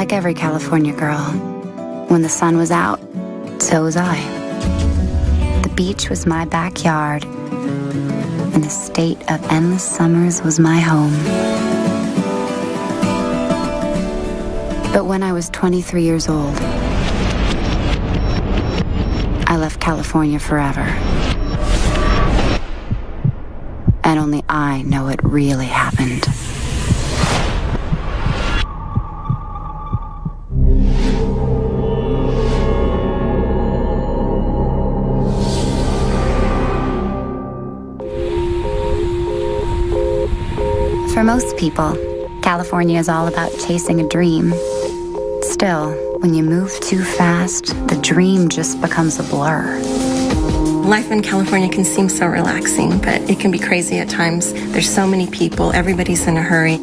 Like every California girl, when the sun was out, so was I. The beach was my backyard, and the state of endless summers was my home. But when I was 23 years old, I left California forever. And only I know what really happened. For most people, California is all about chasing a dream. Still, when you move too fast, the dream just becomes a blur. Life in California can seem so relaxing, but it can be crazy at times. There's so many people, everybody's in a hurry.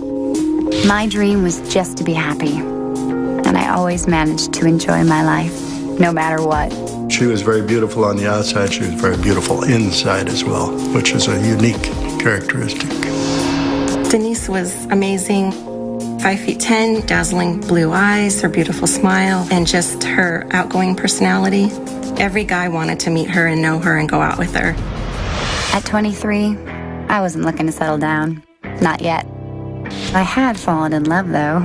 My dream was just to be happy, and I always managed to enjoy my life, no matter what. She was very beautiful on the outside. She was very beautiful inside as well, which is a unique characteristic. Denise was amazing. 5'10", dazzling blue eyes, her beautiful smile, and just her outgoing personality. Every guy wanted to meet her and know her and go out with her. At 23, I wasn't looking to settle down. Not yet. I had fallen in love, though,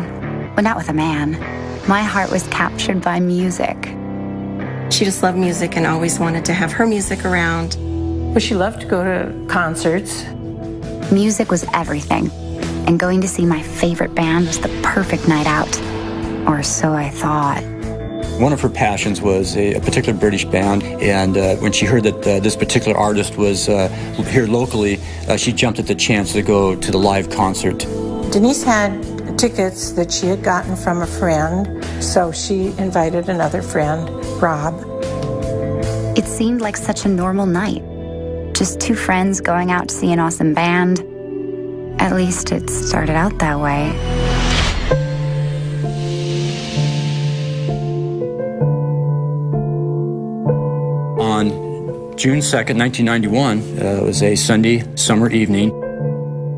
but not with a man. My heart was captured by music. She just loved music and always wanted to have her music around. But she loved to go to concerts. Music was everything, and going to see my favorite band was the perfect night out. Or so I thought. One of her passions was a particular British band, and when she heard that this particular artist was here locally, she jumped at the chance to go to the live concert. Denise had tickets that she had gotten from a friend, so she invited another friend, Rob. It seemed like such a normal night. Just two friends going out to see an awesome band. At least it started out that way. On June 2nd, 1991, it was a Sunday summer evening.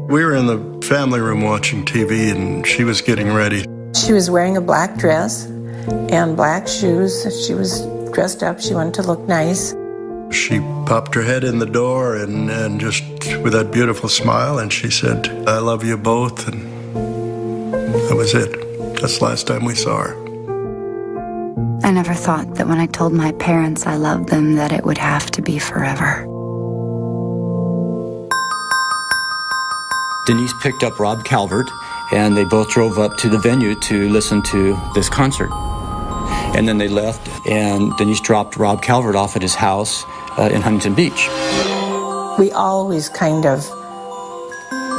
We were in the family room watching TV, and she was getting ready. She was wearing a black dress and black shoes. She was dressed up. She wanted to look nice. She popped her head in the door and just with that beautiful smile, and she said, "I love you both," and that was it. That's the last time we saw her. I never thought that when I told my parents I loved them that it would have to be forever. Denise picked up Rob Calvert, and they both drove up to the venue to listen to this concert. And then they left, and Denise dropped Rob Calvert off at his house in Huntington Beach. We always kind of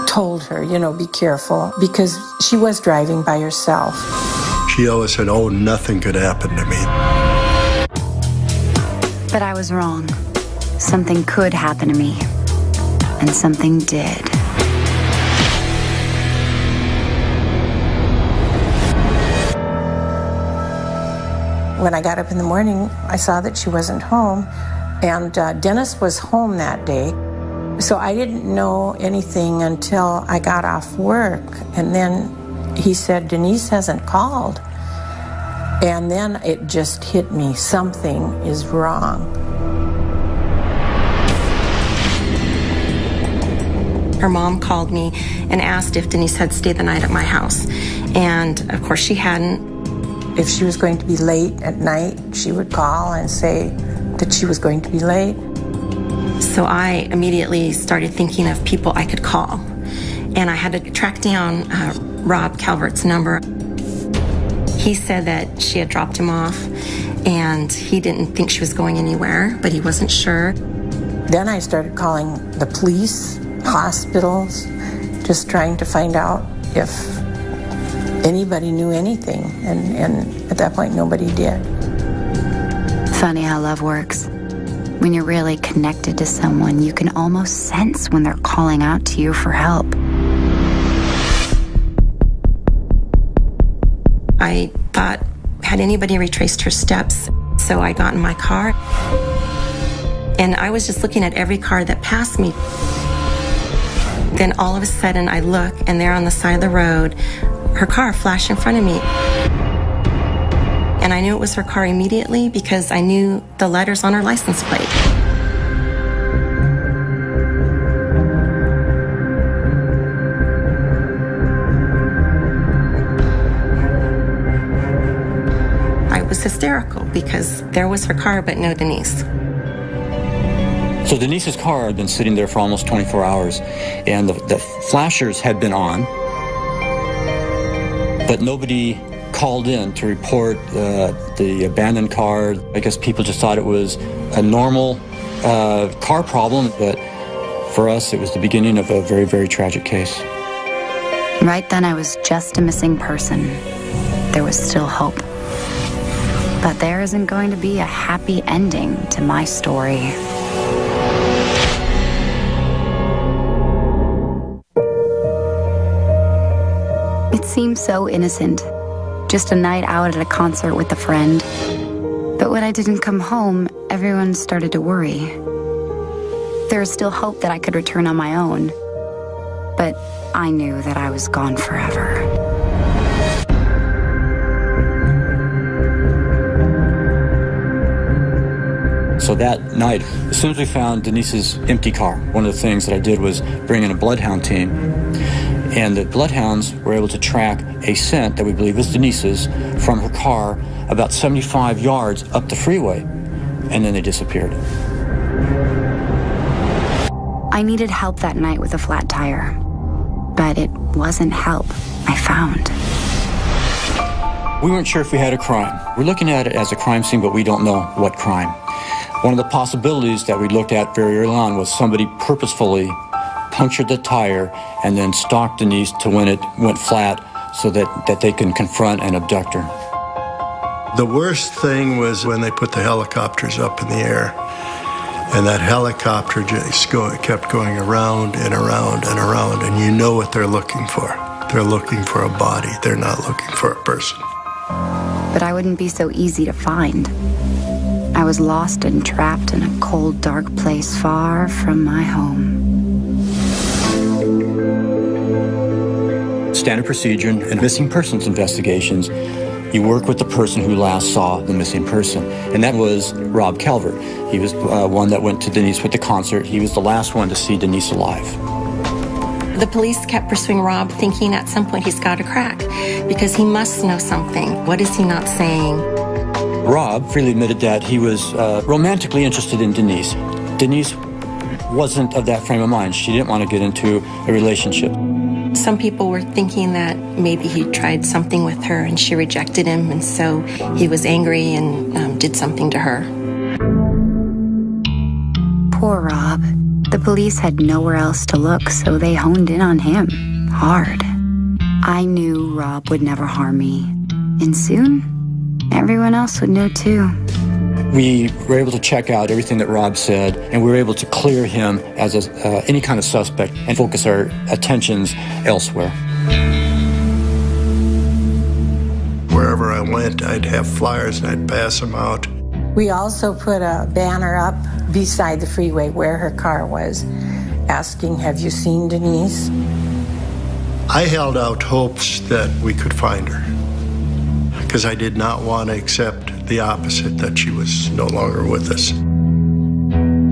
told her, be careful, because she was driving by herself. She always said, "Oh, nothing could happen to me." But I was wrong. Something could happen to me. And something did. When I got up in the morning, I saw that she wasn't home, and Dennis was home that day. So I didn't know anything until I got off work, and then he said, "Denise hasn't called." And then it just hit me, something is wrong. Her mom called me and asked if Denise had stayed the night at my house. And of course she hadn't. If she was going to be late at night, she would call and say that she was going to be late. So I immediately started thinking of people I could call. And I had to track down Rob Calvert's number. He said that she had dropped him off and he didn't think she was going anywhere, but he wasn't sure. Then I started calling the police, hospitals, just trying to find out if anybody knew anything. And at that point, nobody did. Funny how love works. When you're really connected to someone, you can almost sense when they're calling out to you for help. I thought, had anybody retraced her steps? So I got in my car, and I was just looking at every car that passed me. Then all of a sudden I look, and there on the side of the road, her car flashed in front of me. And I knew it was her car immediately because I knew the letters on her license plate. I was hysterical because there was her car, but no Denise. So Denise's car had been sitting there for almost 24 hours, and the flashers had been on, but nobody called in to report the abandoned car. I guess people just thought it was a normal car problem, but for us it was the beginning of a very, very tragic case. Right then I was just a missing person. There was still hope. But there isn't going to be a happy ending to my story. It seemed so innocent. Just a night out at a concert with a friend. But when I didn't come home, everyone started to worry. There was still hope that I could return on my own. But I knew that I was gone forever. So that night, as soon as we found Denise's empty car, one of the things that I did was bring in a bloodhound team. And the bloodhounds were able to track a scent that we believe was Denise's from her car about 75 yards up the freeway, and then they disappeared. I needed help that night with a flat tire, but it wasn't help I found. We weren't sure if we had a crime. We're looking at it as a crime scene, but we don't know what crime. One of the possibilities that we looked at very early on was somebody purposefully punctured the tire and then stalked Denise to when it went flat so that they can confront and abduct her. The worst thing was when they put the helicopters up in the air, and that helicopter just kept going around and around and around, and you know what they're looking for. They're looking for a body. They're not looking for a person. But I wouldn't be so easy to find. I was lost and trapped in a cold, dark place far from my home. Standard procedure in missing persons investigations, you work with the person who last saw the missing person, and that was Rob Calvert. He was one that went to Denise with the concert. He was the last one to see Denise alive. The police kept pursuing Rob, thinking at some point he's got a crack because he must know something. What is he not saying? Rob freely admitted that he was romantically interested in Denise. Denise wasn't of that frame of mind. She didn't want to get into a relationship. Some people were thinking that maybe he tried something with her and she rejected him, and so he was angry and did something to her. Poor Rob. The police had nowhere else to look, so they honed in on him hard. I knew Rob would never harm me, and soon everyone else would know too. We were able to check out everything that Rob said, and we were able to clear him as any kind of suspect and focus our attentions elsewhere. Wherever I went, I'd have flyers and I'd pass them out. We also put a banner up beside the freeway where her car was, asking, "Have you seen Denise?" I held out hopes that we could find her, because I did not want to accept the opposite, that she was no longer with us.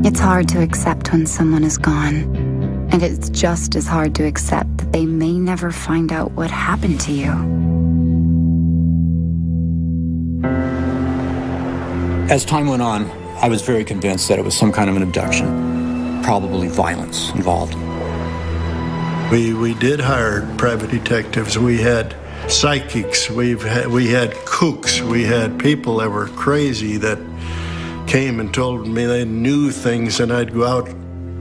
It's hard to accept when someone is gone, and it's just as hard to accept that they may never find out what happened to you. As time went on, I was very convinced that it was some kind of an abduction, probably violence involved. We did hire private detectives. We had psychics. We had kooks. We had people that were crazy that came and told me they knew things, and I'd go out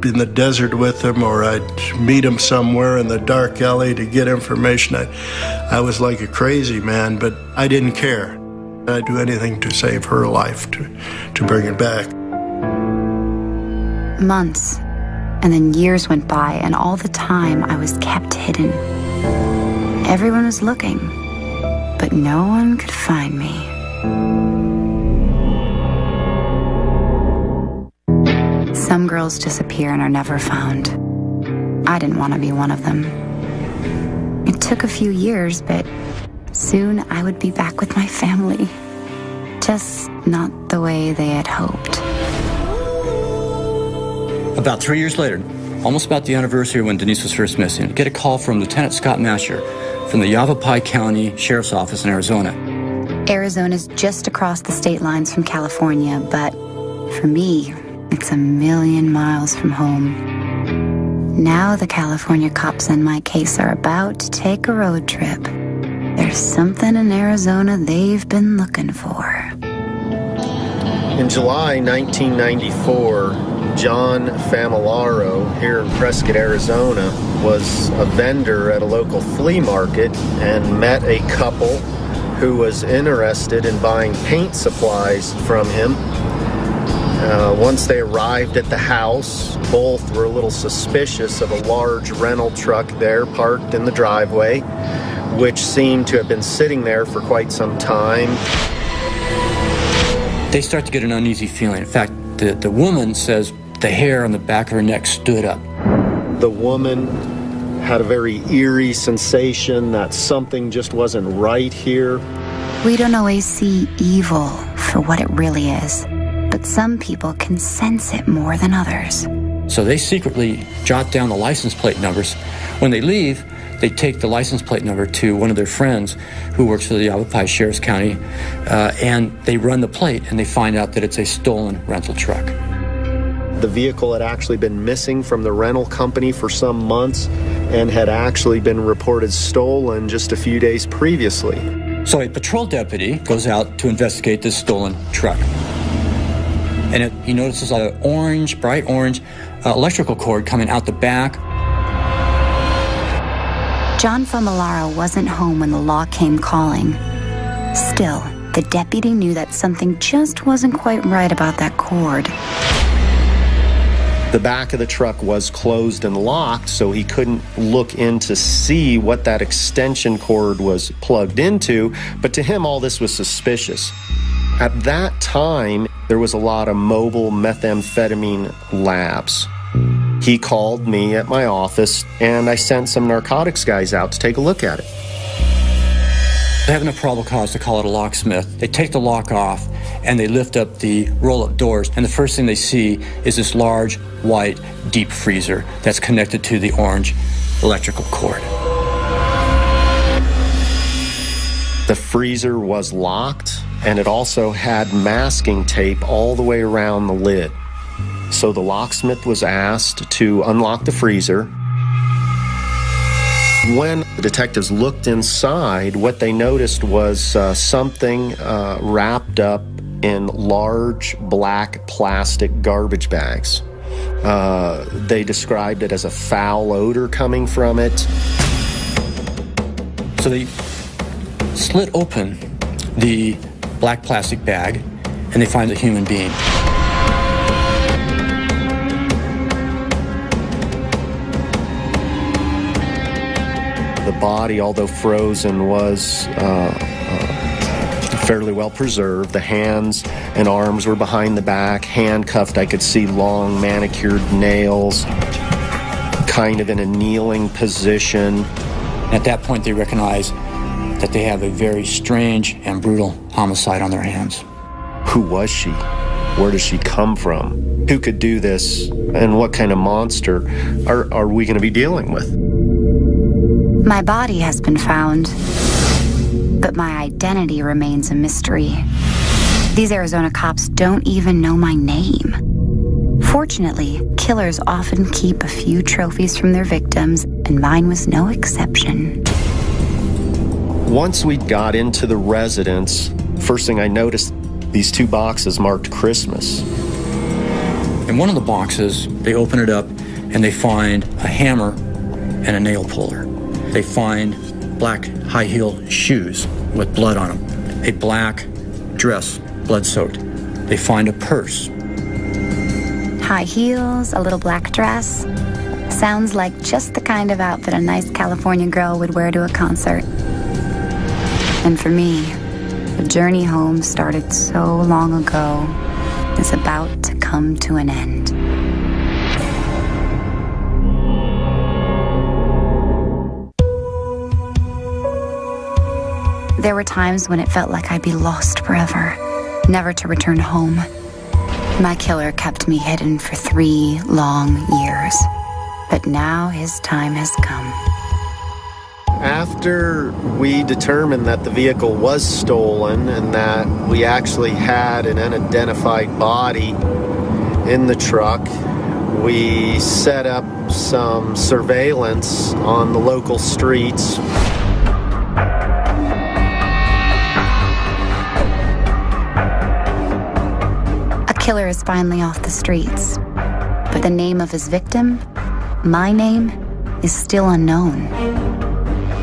in the desert with them, or I'd meet them somewhere in the dark alley to get information. I was like a crazy man, but I didn't care. I'd do anything to save her life, to bring it back. Months, and then years went by, and all the time I was kept hidden. Everyone was looking, but no one could find me. Some girls disappear and are never found. I didn't want to be one of them. It took a few years, but soon I would be back with my family. Just not the way they had hoped. About 3 years later, almost about the anniversary when Denise was first missing, I get a call from Lieutenant Scott Masher from the Yavapai County Sheriff's Office in Arizona. Arizona's just across the state lines from California, but for me, it's a million miles from home. Now the California cops in my case are about to take a road trip. There's something in Arizona they've been looking for. In July 1994, John Familaro here in Prescott, Arizona, was a vendor at a local flea market and met a couple who was interested in buying paint supplies from him. Once they arrived at the house, both were a little suspicious of a large rental truck there parked in the driveway, which seemed to have been sitting there for quite some time. They start to get an uneasy feeling. In fact, the woman says the hair on the back of her neck stood up. The woman had a very eerie sensation that something just wasn't right here. We don't always see evil for what it really is, but some people can sense it more than others. So they secretly jot down the license plate numbers. When they leave, they take the license plate number to one of their friends who works for the Yavapai Sheriff's County, and they run the plate, and they find out that it's a stolen rental truck. The vehicle had actually been missing from the rental company for some months and had actually been reported stolen just a few days previously. So a patrol deputy goes out to investigate this stolen truck. And he notices an orange, bright orange electrical cord coming out the back. John Familaro wasn't home when the law came calling. Still, the deputy knew that something just wasn't quite right about that cord. The back of the truck was closed and locked, so he couldn't look in to see what that extension cord was plugged into, but to him all this was suspicious. At that time, there was a lot of mobile methamphetamine labs. He called me at my office, and I sent some narcotics guys out to take a look at it. They have no probable cause to call it a locksmith. They take the lock off, and they lift up the roll-up doors, and the first thing they see is this large, white, deep freezer that's connected to the orange electrical cord. The freezer was locked, and it also had masking tape all the way around the lid. So the locksmith was asked to unlock the freezer. When the detectives looked inside, what they noticed was something wrapped up in large black plastic garbage bags. They described it as a foul odor coming from it. So they slit open the black plastic bag, and they find a human being. The body, although frozen, was fairly well preserved. The hands and arms were behind the back, handcuffed. I could see long manicured nails, kind of in a kneeling position. At that point, they recognize that they have a very strange and brutal homicide on their hands. Who was she? Where does she come from? Who could do this? And what kind of monster are we going to be dealing with? My body has been found, but my identity remains a mystery. These Arizona cops don't even know my name. Fortunately, killers often keep a few trophies from their victims, and mine was no exception. Once we got into the residence, first thing I noticed, these two boxes marked Christmas. In one of the boxes, they open it up and they find a hammer and a nail puller. They find black high-heel shoes with blood on them, a black dress, blood-soaked. They find a purse. High heels, a little black dress. Sounds like just the kind of outfit a nice California girl would wear to a concert. And for me, the journey home started so long ago is about to come to an end. There were times when it felt like I'd be lost forever. never to return home. My killer kept me hidden for 3 long years. But now his time has come. After we determined that the vehicle was stolen and that we actually had an unidentified body in the truck, we set up some surveillance on the local streets. A killer is finally off the streets, but the name of his victim, my name, is still unknown.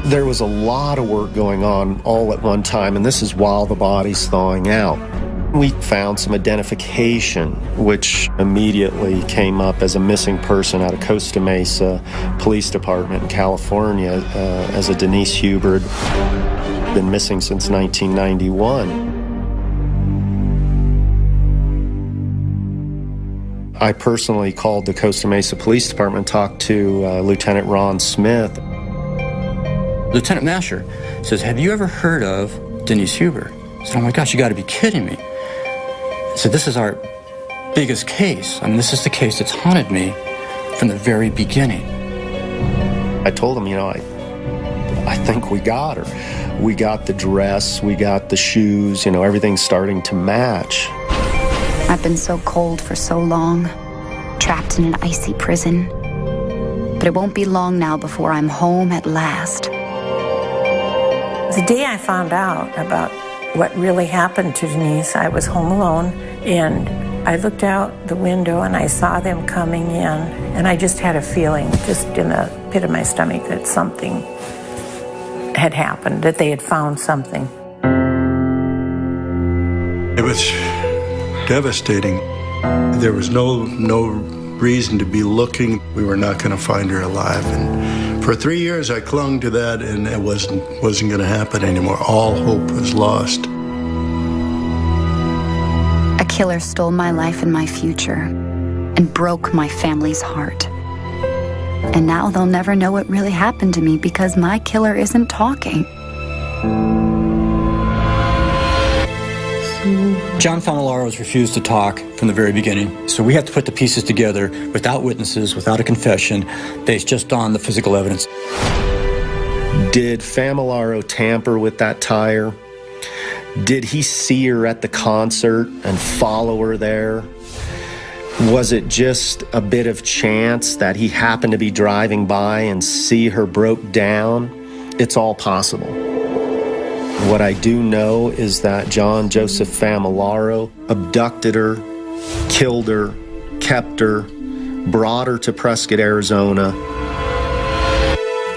There was a lot of work going on all at one time, and this is while the body's thawing out. We found some identification, which immediately came up as a missing person out of Costa Mesa Police Department in California as a Denise Hubert, been missing since 1991. I personally called the Costa Mesa Police Department, talked to Lieutenant Ron Smith. Lieutenant Masher says, "Have you ever heard of Denise Hubert?" I said, "Oh my gosh, you got to be kidding me." I said, "This is our biggest case. I mean, this is the case that's haunted me from the very beginning." I told him, I think we got her. We got the dress, we got the shoes, everything's starting to match. I've been so cold for so long, trapped in an icy prison. But it won't be long now before I'm home at last. The day I found out about what really happened to Denise, I was home alone, and I looked out the window and I saw them coming in, and I just had a feeling, just in the pit of my stomach, that something had happened, that they had found something. It was devastating. There was no reason to be looking. We were not going to find her alive. And for 3 years, I clung to that, and it wasn't going to happen anymore. All hope was lost. A killer stole my life and my future and broke my family's heart. And now they'll never know what really happened to me because my killer isn't talking. John Familaro has refused to talk from the very beginning, so we have to put the pieces together without witnesses, without a confession, based just on the physical evidence. Did Familaro tamper with that tire? Did he see her at the concert and follow her there? Was it just a bit of chance that he happened to be driving by and see her broke down? It's all possible. What I do know is that John Joseph Familaro abducted her, killed her, kept her, brought her to Prescott, Arizona.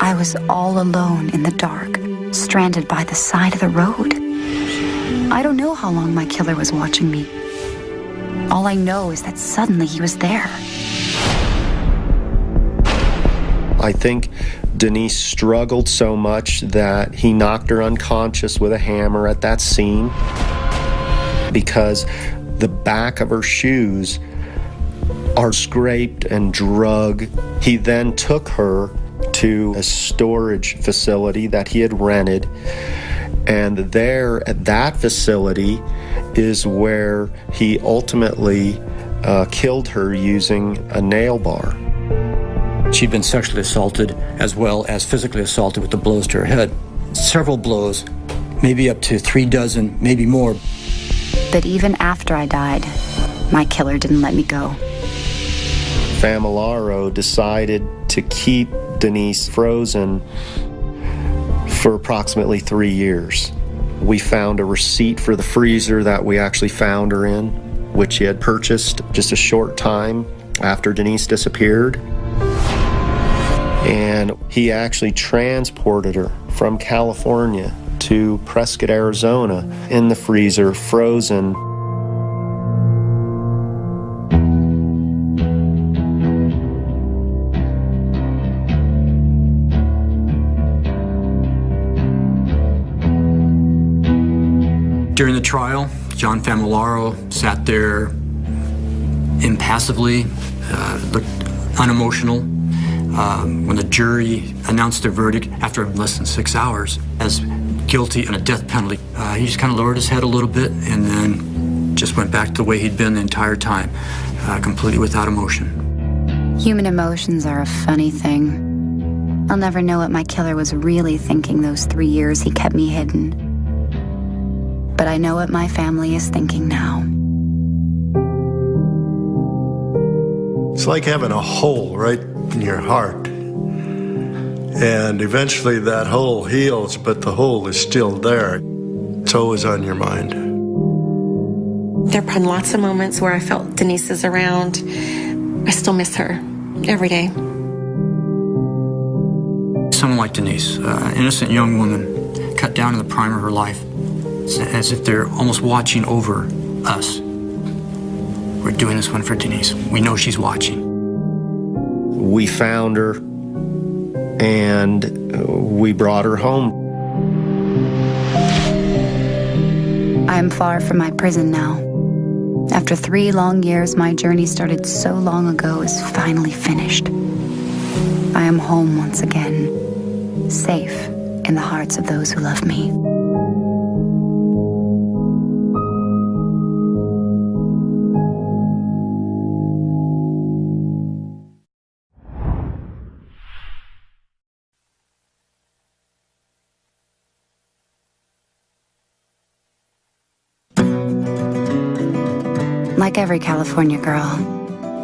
I was all alone in the dark, stranded by the side of the road. I don't know how long my killer was watching me. All I know is that suddenly he was there. I think Denise struggled so much that he knocked her unconscious with a hammer at that scene because the back of her shoes are scraped and drug. He then took her to a storage facility that he had rented, and there at that facility is where he ultimately killed her using a nail bar. She'd been sexually assaulted as well as physically assaulted with the blows to her head. Several blows, maybe up to 3 dozen, maybe more. But even after I died, my killer didn't let me go. Familaro decided to keep Denise frozen for approximately 3 years. We found a receipt for the freezer that we actually found her in, which he had purchased just a short time after Denise disappeared. And he actually transported her from California to Prescott, Arizona, in the freezer, frozen. During the trial, John Familaro sat there impassively, looked unemotional. When the jury announced their verdict after less than 6 hours as guilty and a death penalty, he just kind of lowered his head a little bit and then just went back to the way he'd been the entire time, completely without emotion. Human emotions are a funny thing. I'll never know what my killer was really thinking those 3 years he kept me hidden. But I know what my family is thinking now. It's like having a hole right in your heart. And eventually that hole heals, but the hole is still there. It's always on your mind. There have been lots of moments where I felt Denise is around. I still miss her every day. Someone like Denise, an innocent young woman, cut down in the prime of her life, as if they're almost watching over us. We're doing this one for Denise. We know she's watching. We found her, and we brought her home. I am far from my prison now. After 3 long years, my journey started so long ago is finally finished. I am home once again, safe in the hearts of those who love me. Like every California girl,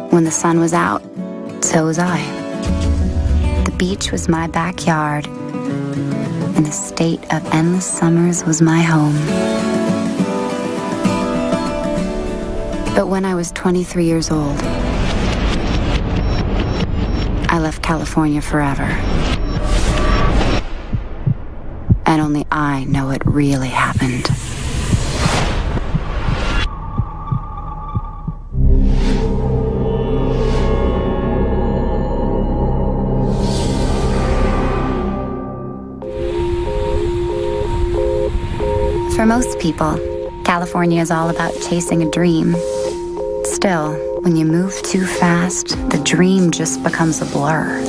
when the sun was out, so was I. The beach was my backyard, and the state of endless summers was my home. But when I was 23 years old, I left California forever. And only I know what really happened. For most people, California is all about chasing a dream. Still, when you move too fast, the dream just becomes a blur.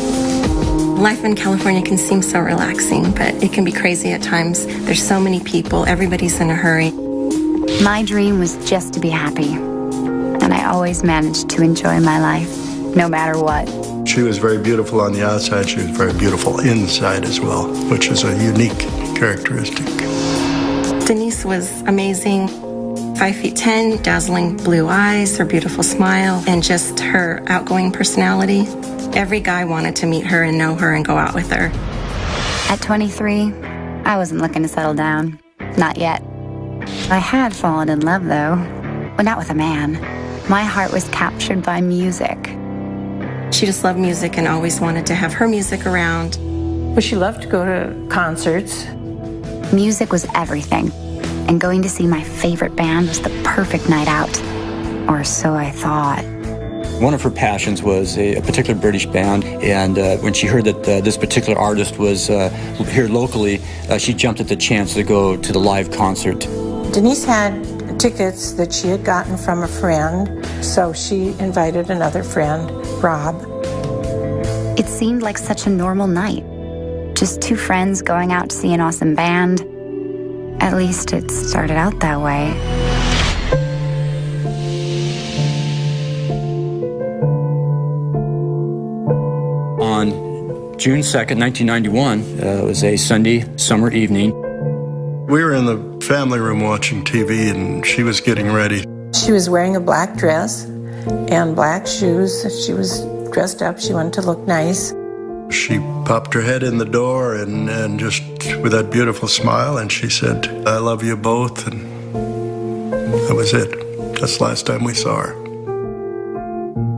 Life in California can seem so relaxing, but it can be crazy at times. There's so many people, everybody's in a hurry. My dream was just to be happy, and I always managed to enjoy my life, no matter what. She was very beautiful on the outside. She was very beautiful inside as well, which is a unique characteristic. Denise was amazing. 5'10", dazzling blue eyes, her beautiful smile, and just her outgoing personality. Every guy wanted to meet her and know her and go out with her. At 23, I wasn't looking to settle down. Not yet. I had fallen in love, though. Well, not with a man. My heart was captured by music. She just loved music and always wanted to have her music around. Well, she loved to go to concerts. Music was everything, and going to see my favorite band was the perfect night out. Or so I thought. One of her passions was a particular British band, and when she heard that this particular artist was here locally, she jumped at the chance to go to the live concert. Denise had tickets that she had gotten from a friend, so she invited another friend, Rob. It seemed like such a normal night. Just 2 friends going out to see an awesome band. At least it started out that way. On June 2nd, 1991, it was a Sunday summer evening. We were in the family room watching TV, and she was getting ready. She was wearing a black dress and black shoes. She was dressed up. She wanted to look nice. She popped her head in the door and just with that beautiful smile, and she said, "I love you both," and that was it. That's the last time we saw her.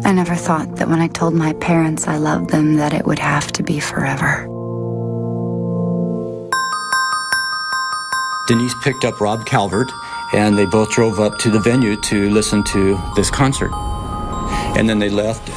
I never thought that when I told my parents I loved them that it would have to be forever. Denise picked up Rob Calvert, and they both drove up to the venue to listen to this concert. And then they left.